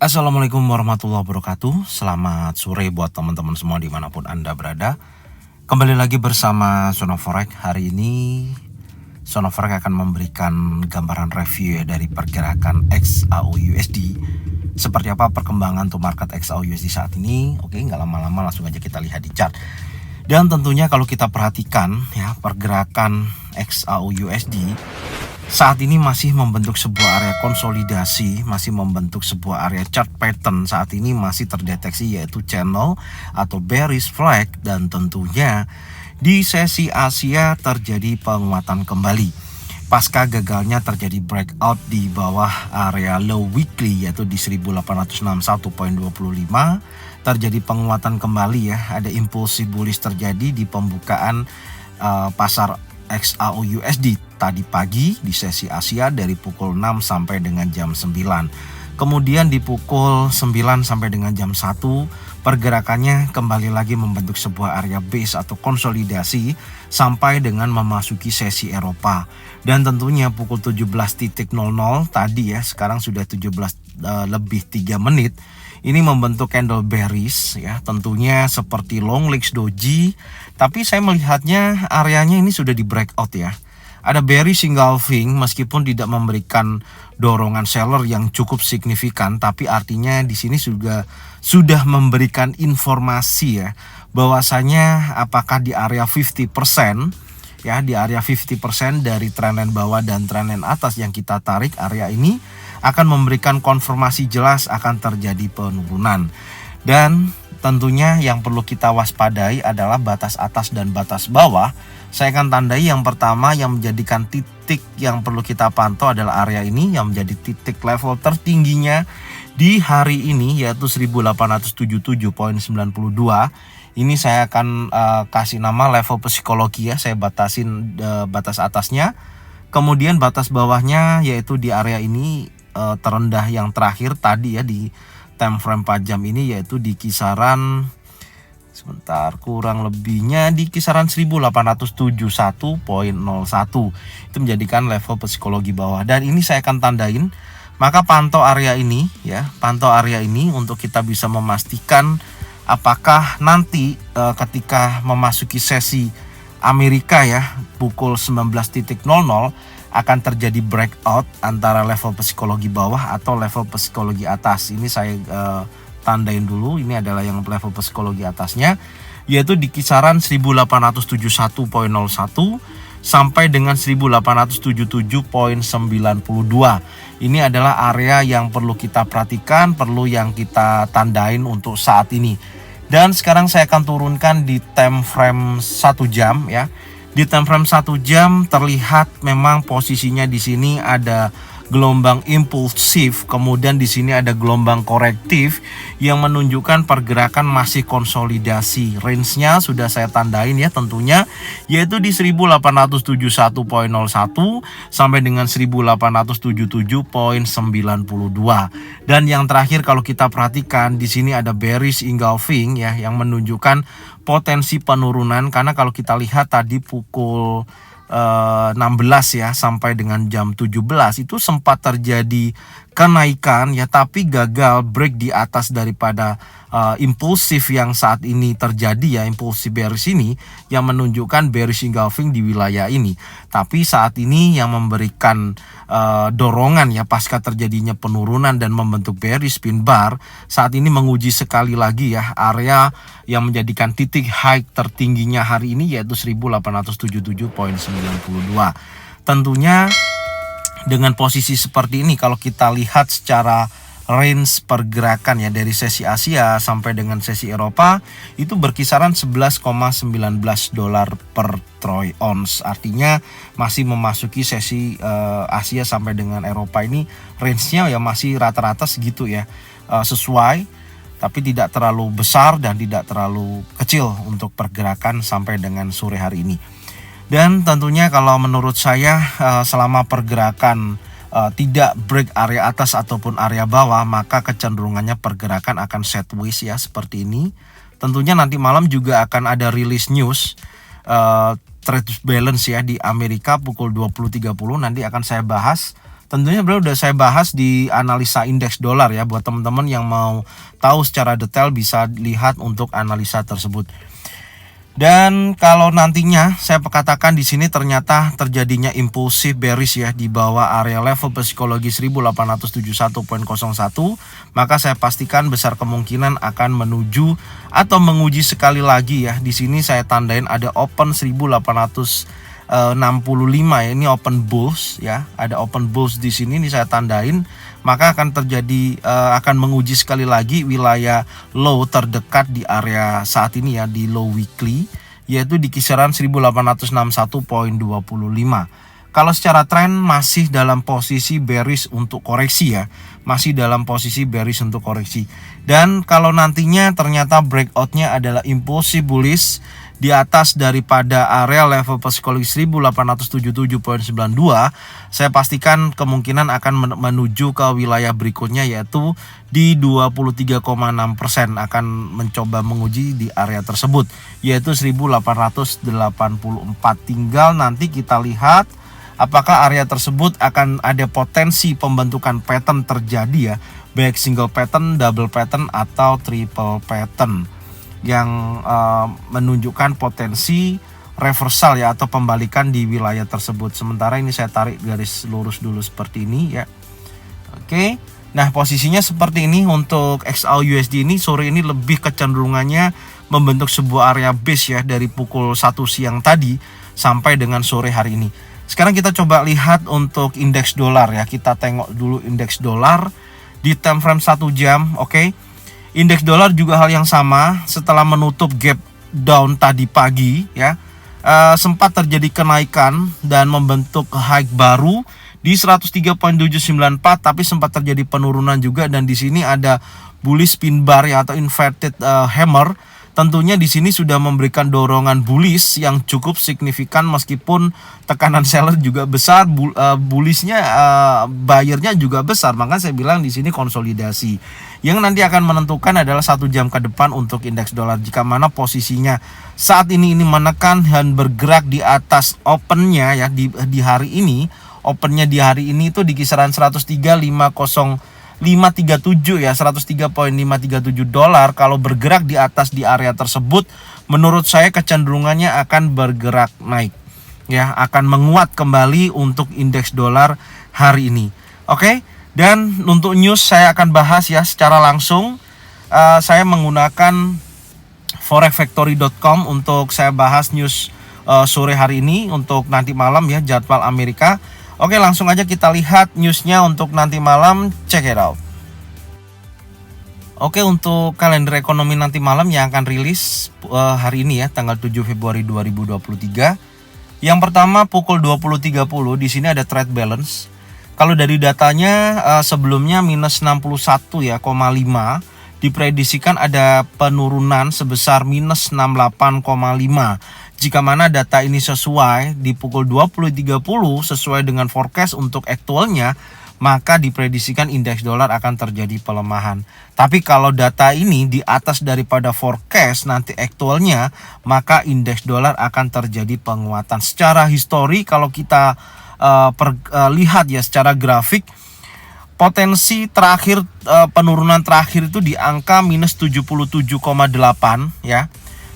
Assalamualaikum warahmatullahi wabarakatuh. Selamat sore buat teman-teman semua dimanapun Anda berada. Kembali lagi bersama Sonoforex. Hari ini Sonoforex akan memberikan gambaran review dari pergerakan XAUUSD. Seperti apa perkembangan untuk market XAUUSD saat ini. Oke, nggak lama-lama langsung aja kita lihat di chart. Dan tentunya kalau kita perhatikan ya, pergerakan XAUUSD saat ini masih membentuk sebuah area konsolidasi, masih membentuk sebuah area chart pattern. Saat ini masih terdeteksi yaitu channel atau bearish flag, dan tentunya di sesi Asia terjadi penguatan kembali pasca gagalnya terjadi breakout di bawah area low weekly yaitu di 1861.25. terjadi penguatan kembali ya, ada impulsif bullish terjadi di pembukaan pasar XAUUSD tadi pagi di sesi Asia dari pukul 6 sampai dengan jam 9. Kemudian di pukul 9 sampai dengan jam 1 pergerakannya kembali lagi membentuk sebuah area base atau konsolidasi sampai dengan memasuki sesi Eropa. Dan tentunya pukul 17.00 tadi ya, sekarang sudah 17 lebih 3 menit. Ini membentuk candle bearish ya, tentunya seperti long legs doji, tapi saya melihatnya areanya ini sudah di breakout ya. Ada bearish engulfing meskipun tidak memberikan dorongan seller yang cukup signifikan, tapi artinya di sini juga sudah memberikan informasi ya bahwasanya apakah di area 50% ya, di area 50% dari trendline bawah dan trendline atas yang kita tarik, area ini akan memberikan konfirmasi jelas akan terjadi penurunan. Dan tentunya yang perlu kita waspadai adalah batas atas dan batas bawah. Saya akan tandai yang pertama yang menjadikan titik yang perlu kita pantau adalah area ini yang menjadi titik level tertingginya di hari ini yaitu 1877.92. Ini saya akan kasih nama level psikologi ya, saya batasin batas atasnya. Kemudian batas bawahnya yaitu di area ini terendah yang terakhir tadi ya di time frame 4 jam ini yaitu di kisaran kurang lebihnya di kisaran 1871.01. Itu menjadikan level psikologi bawah, dan ini saya akan tandain. Maka pantau area ini ya, pantau area ini untuk kita bisa memastikan apakah nanti ketika memasuki sesi Amerika ya pukul 19.00 akan terjadi breakout antara level psikologi bawah atau level psikologi atas. Ini saya tandain dulu, ini adalah yang level psikologi atasnya yaitu di kisaran 1871.01 sampai dengan 1877.92. Ini adalah area yang perlu kita perhatikan, perlu yang kita tandain untuk saat ini. Dan sekarang saya akan turunkan di time frame 1 jam ya. Di time frame 1 jam terlihat memang posisinya di sini ada gelombang impulsif, kemudian di sini ada gelombang korektif yang menunjukkan pergerakan masih konsolidasi. Range-nya sudah saya tandain ya tentunya, yaitu di 1871.01 sampai dengan 1877.92. Dan yang terakhir kalau kita perhatikan di sini ada bearish engulfing ya yang menunjukkan potensi penurunan, karena kalau kita lihat tadi pukul 16 ya sampai dengan jam 17 itu sempat terjadi kenaikan ya, tapi gagal break di atas daripada impulsif yang saat ini terjadi ya, impulsif bearish ini yang menunjukkan bearish engulfing di wilayah ini. Tapi saat ini yang memberikan dorongan ya pasca terjadinya penurunan dan membentuk bearish pin bar saat ini menguji sekali lagi ya area yang menjadikan titik high tertingginya hari ini yaitu 1877.92. Tentunya dengan posisi seperti ini kalau kita lihat secara range pergerakan ya dari sesi Asia sampai dengan sesi Eropa itu berkisaran 11,19 dolar per troy ounce. Artinya masih memasuki sesi Asia sampai dengan Eropa ini range-nya ya masih rata-rata segitu ya, sesuai, tapi tidak terlalu besar dan tidak terlalu kecil untuk pergerakan sampai dengan sore hari ini. Dan tentunya kalau menurut saya selama pergerakan tidak break area atas ataupun area bawah, maka kecenderungannya pergerakan akan sideways ya seperti ini. Tentunya nanti malam juga akan ada rilis news trade balance ya di Amerika pukul 20.30, nanti akan saya bahas tentunya bro udah saya bahas di analisa indeks dolar ya. Buat teman-teman yang mau tahu secara detail bisa lihat untuk analisa tersebut. Dan kalau nantinya saya katakan di sini ternyata terjadinya impulsif bearish ya di bawah area level psikologi 1871.01, maka saya pastikan besar kemungkinan akan menuju atau menguji sekali lagi ya. Di sini saya tandain ada open 1865 ya, ini open bulls ya. Ada open bulls di sini, ini saya tandain, maka akan terjadi akan menguji sekali lagi wilayah low terdekat di area saat ini ya, di low weekly, yaitu di kisaran 1861.25. Kalau secara tren masih dalam posisi bearish untuk koreksi ya, masih dalam posisi bearish untuk koreksi. Dan kalau nantinya ternyata breakoutnya adalah impulsif bullish di atas daripada area level psikologi 1877.92, saya pastikan kemungkinan akan menuju ke wilayah berikutnya, yaitu di 23,6% akan mencoba menguji di area tersebut, yaitu 1884. Tinggal nanti kita lihat apakah area tersebut akan ada potensi pembentukan pattern terjadi ya, baik single pattern, double pattern, atau triple pattern yang menunjukkan potensi reversal ya, atau pembalikan di wilayah tersebut. Sementara ini saya tarik garis lurus dulu seperti ini ya. Oke, nah posisinya seperti ini untuk XAUUSD ini sore ini lebih kecenderungannya membentuk sebuah area base ya, dari pukul 1 siang tadi sampai dengan sore hari ini. Sekarang kita coba lihat untuk indeks dolar ya. Kita tengok dulu indeks dolar di time frame 1 jam. Oke. Indeks dolar juga hal yang sama, setelah menutup gap down tadi pagi ya, sempat terjadi kenaikan dan membentuk high baru di 103.794, tapi sempat terjadi penurunan juga, dan di sini ada bullish pin bar ya, atau inverted hammer. Tentunya di sini sudah memberikan dorongan bullish yang cukup signifikan, meskipun tekanan seller juga besar, bullishnya buyernya juga besar. Maka saya bilang di sini konsolidasi. Yang nanti akan menentukan adalah 1 jam ke depan untuk indeks dolar. Jika mana posisinya saat ini menekan dan bergerak di atas opennya ya, di hari ini, opennya di hari ini itu di kisaran 103.537 ya, 103.537 dolar. Kalau bergerak di atas di area tersebut, menurut saya kecenderungannya akan bergerak naik ya, akan menguat kembali untuk indeks dolar hari ini. Oke, dan untuk news saya akan bahas ya secara langsung. Saya menggunakan forexfactory.com untuk saya bahas news sore hari ini untuk nanti malam ya, jadwal Amerika. Oke, langsung aja kita lihat newsnya untuk nanti malam. Check it out. Oke, untuk kalender ekonomi nanti malam yang akan rilis hari ini ya, tanggal 7 Februari 2023. Yang pertama pukul 20.30 di sini ada trade balance. Kalau dari datanya sebelumnya minus 61,5, dipredisikan ada penurunan sebesar minus 68,5. Jika mana data ini sesuai di pukul 20.30 sesuai dengan forecast untuk aktualnya, maka dipredisikan indeks dolar akan terjadi pelemahan. Tapi kalau data ini di atas daripada forecast nanti aktualnya, maka indeks dolar akan terjadi penguatan. Secara histori kalau kita lihat ya secara grafik, potensi terakhir penurunan terakhir itu di angka minus 77,8 ya.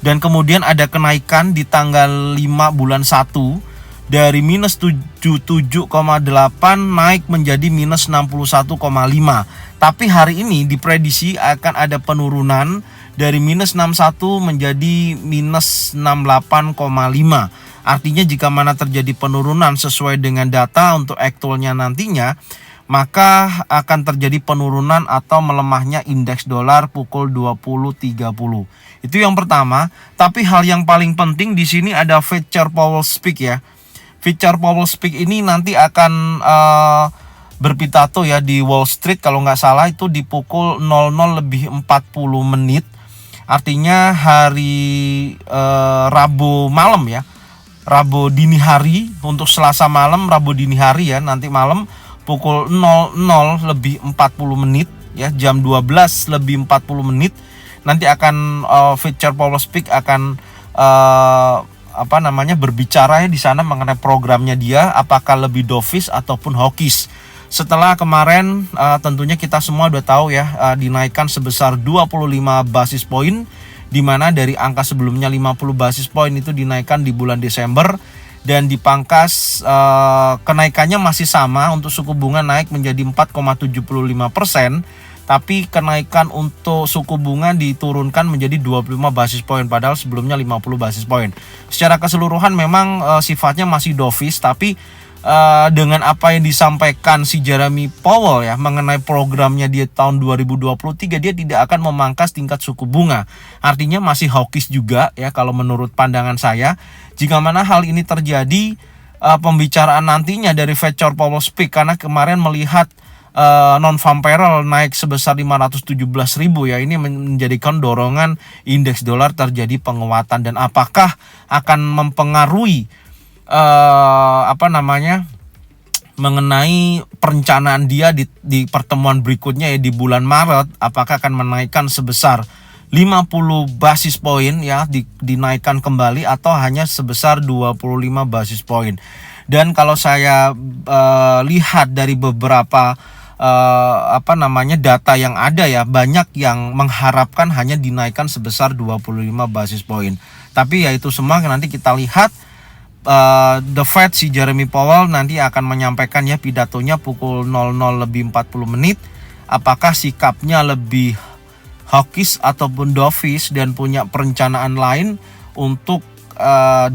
Dan kemudian ada kenaikan di tanggal 5 bulan 1 dari minus 77,8 naik menjadi minus 61,5. Tapi hari ini diprediksi akan ada penurunan dari minus 61 menjadi minus 68,5. Artinya jika mana terjadi penurunan sesuai dengan data untuk aktualnya nantinya, maka akan terjadi penurunan atau melemahnya indeks dolar pukul 20.30. Itu yang pertama. Tapi hal yang paling penting di sini ada Fed Chair Powell speak ya. Fed Chair Powell speak ini nanti akan berpidato ya di Wall Street, kalau nggak salah itu di pukul 00:40. Artinya hari Rabu malam ya. Rabu dini hari, untuk Selasa malam, Rabu dini hari ya, nanti malam pukul 00:40 ya, jam 12:40 nanti akan Fed Chair Powell speak akan berbicara ya di sana mengenai programnya dia, apakah lebih dovish ataupun hawkish. Setelah kemarin tentunya kita semua udah tahu ya, dinaikkan sebesar 25 basis poin, di mana dari angka sebelumnya 50 basis poin itu dinaikkan di bulan Desember, dan dipangkas kenaikannya masih sama untuk suku bunga naik menjadi 4,75%, tapi kenaikan untuk suku bunga diturunkan menjadi 25 basis poin padahal sebelumnya 50 basis poin. Secara keseluruhan memang sifatnya masih dovish, tapi dengan apa yang disampaikan si Jeremy Powell ya mengenai programnya di tahun 2023, dia tidak akan memangkas tingkat suku bunga. Artinya masih hawkish juga ya kalau menurut pandangan saya. Jika mana hal ini terjadi, pembicaraan nantinya dari Fed Chair Powell speak, karena kemarin melihat non-farm payroll naik sebesar 517.000 ya, ini menjadikan dorongan indeks dolar terjadi penguatan, dan apakah akan mempengaruhi mengenai perencanaan dia di pertemuan berikutnya ya di bulan Maret, apakah akan menaikkan sebesar 50 basis poin ya, dinaikkan kembali, atau hanya sebesar 25 basis poin. Dan kalau saya lihat dari beberapa data yang ada ya, banyak yang mengharapkan hanya dinaikkan sebesar 25 basis poin. Tapi ya itu semua nanti kita lihat. The Fed, si Jeremy Powell nanti akan menyampaikan ya pidatonya pukul 00:40. Apakah sikapnya lebih hawkish ataupun dovish, dan punya perencanaan lain untuk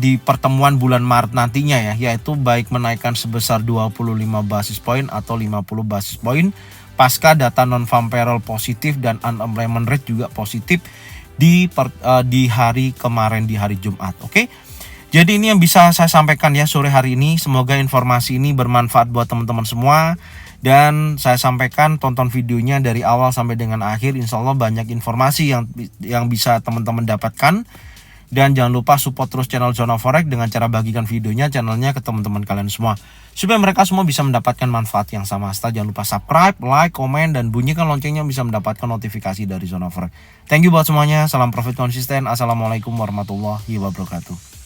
di pertemuan bulan Maret nantinya ya, yaitu baik menaikkan sebesar 25 basis poin atau 50 basis poin pasca data non-farm payroll positif dan unemployment rate juga positif di hari kemarin, di hari Jumat. Oke. Jadi ini yang bisa saya sampaikan ya sore hari ini. Semoga informasi ini bermanfaat buat teman-teman semua. Dan saya sampaikan, tonton videonya dari awal sampai dengan akhir. Insya Allah banyak informasi yang bisa teman-teman dapatkan. Dan jangan lupa support terus channel Zona Forex dengan cara bagikan videonya, channelnya ke teman-teman kalian semua, supaya mereka semua bisa mendapatkan manfaat yang sama. Jangan lupa subscribe, like, komen, dan bunyikan loncengnya bisa mendapatkan notifikasi dari Zona Forex. Thank you buat semuanya. Salam profit konsisten. Assalamualaikum warahmatullahi wabarakatuh.